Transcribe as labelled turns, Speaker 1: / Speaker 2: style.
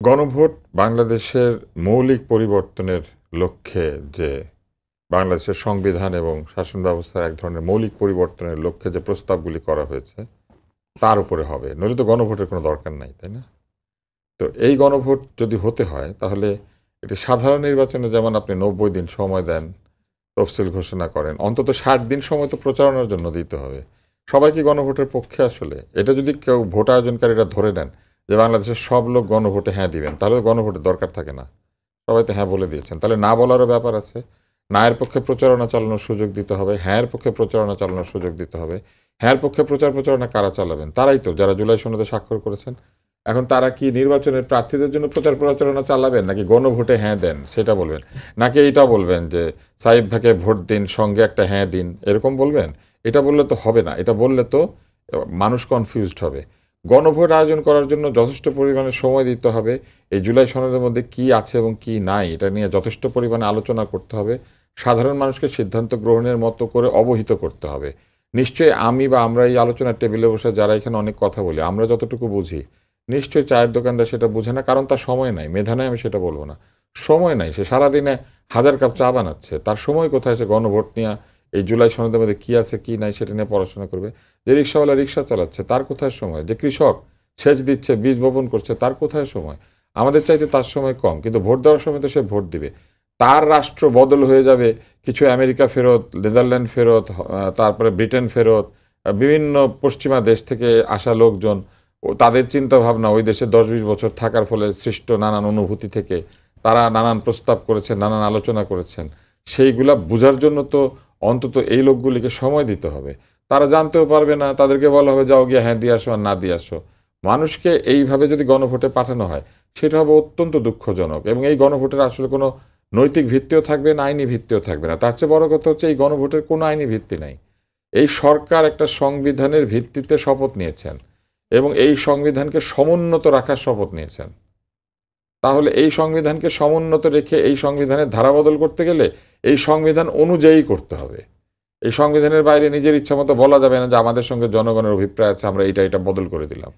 Speaker 1: গণভোট বাংলাদেশের মৌলিক পরিবর্তনের লক্ষ্যে যে বাংলাদেশের সংবিধান এবং শাসন ব্যবস্থার এক ধরনের মৌলিক পরিবর্তনের লক্ষ্যে যে প্রস্তাবগুলি করা হয়েছে তার উপরে হবে, নইলে তো গণভোটের কোনো দরকার নাই, তাই না? তো এই গণভোট যদি হতে হয় তাহলে একটি সাধারণ নির্বাচনে যেমন আপনি 90 দিন সময় দেন, তফসিল ঘোষণা করেন, অন্তত 60 দিন সময় তো প্রচারণার জন্য দিতে হবে। সবাই কি গণভোটের পক্ষে আসলে? এটা যদি কেউ ভোট আয়োজনকারীরা ধরে নেন যে বাংলাদেশের সব লোক গণভোটে হ্যাঁ দিবেন, তাহলে তো গণভোটের দরকার থাকে না। সবাই তো হ্যাঁ বলে দিয়েছেন, তাহলে না বলারও ব্যাপার আছে। না এর পক্ষে প্রচারণা চালানোর সুযোগ দিতে হবে, হ্যাঁ এর পক্ষে প্রচারণা চালানোর সুযোগ দিতে হবে। হ্যাঁ এর পক্ষে প্রচারণা কারা চালাবেন? তারাই তো, যারা জুলাই সনদে স্বাক্ষর করেছেন। এখন তারা কি নির্বাচনের প্রার্থীদের জন্য প্রচারণা চালাবেন, নাকি গণভোটে হ্যাঁ দেন সেটা বলবেন, নাকি এইটা বলবেন যে সাইব ভাইকে ভোট দিন, সঙ্গে একটা হ্যাঁ দিন, এরকম বলবেন? এটা বললে তো হবে না। এটা বললে তো মানুষ কনফিউজড হবে। গণভোট আয়োজন করার জন্য যথেষ্ট পরিমাণে সময় দিতে হবে। এই জুলাই সনদের মধ্যে কি আছে এবং কি নাই এটা নিয়ে যথেষ্ট পরিমাণে আলোচনা করতে হবে। সাধারণ মানুষকে সিদ্ধান্ত গ্রহণের মতো করে অবহিত করতে হবে। নিশ্চয়ই আমি বা আমরা এই আলোচনার টেবিলে বসে যারা এখানে অনেক কথা বলি, আমরা যতটুকু বুঝি, নিশ্চয়ই চায়ের দোকানদার সেটা বুঝে না, কারণ তার সময় নাই। মেধা নাই আমি সেটা বলবো না, সময় নাই। সে সারাদিনে 1000 কাপ চা বানাচ্ছে, তার সময় কোথায়? সে গণভোট নিয়ে এই জুলাই সনদের মধ্যে কী আছে কী নাই সেটা নিয়ে পড়াশোনা করবে? যে রিক্সাওয়ালা রিক্সা চালাচ্ছে তার কোথায় সময়? যে কৃষক সেচ দিচ্ছে, বীজ বপন করছে, তার কোথায় সময়? আমাদের চাইতে তার সময় কম, কিন্তু ভোট দেওয়ার সময় তো সে ভোট দিবে। তার রাষ্ট্র বদল হয়ে যাবে, কিছু আমেরিকা ফেরত, নেদারল্যান্ড ফেরত, তারপরে ব্রিটেন ফেরত, বিভিন্ন পশ্চিমা দেশ থেকে আসা লোকজন, ও তাদের চিন্তা ভাবনা ওই দেশে 10-20 বছর থাকার ফলে সৃষ্ট নানান অনুভূতি থেকে তারা নানান প্রস্তাব করেছেন, নানান আলোচনা করেছেন। সেইগুলা বোঝার জন্য তো অন্তত এই লোকগুলিকে সময় দিতে হবে। তারা জানতেও পারবে না, তাদেরকে বলা হবে যাও গিয়ে হ্যাঁ দিয়ে আসো আর না দিয়ে আসো। মানুষকে এইভাবে যদি গণভোটে পাঠানো হয় সেটা হবে অত্যন্ত দুঃখজনক, এবং এই গণভোটের আসলে কোনো নৈতিক ভিত্তিও থাকবে না, আইনি ভিত্তিও থাকবে না। তার চেয়ে বড় কথা হচ্ছে এই গণভোটের কোনো আইনি ভিত্তি নাই। এই সরকার একটা সংবিধানের ভিত্তিতে শপথ নিয়েছেন এবং এই সংবিধানকে সমুন্নত রাখার শপথ নিয়েছেন। তাহলে এই সংবিধানকে সমুন্নত রেখে এই সংবিধানের ধারা বদল করতে গেলে এই সংবিধান অনুযায়ী করতে হবে। এই সংবিধানের বাইরে নিজের ইচ্ছা মতো বলা যাবে না যে আমাদের সঙ্গে জনগণের অভিপ্রায় আছে, আমরা এটা বদল করে দিলাম।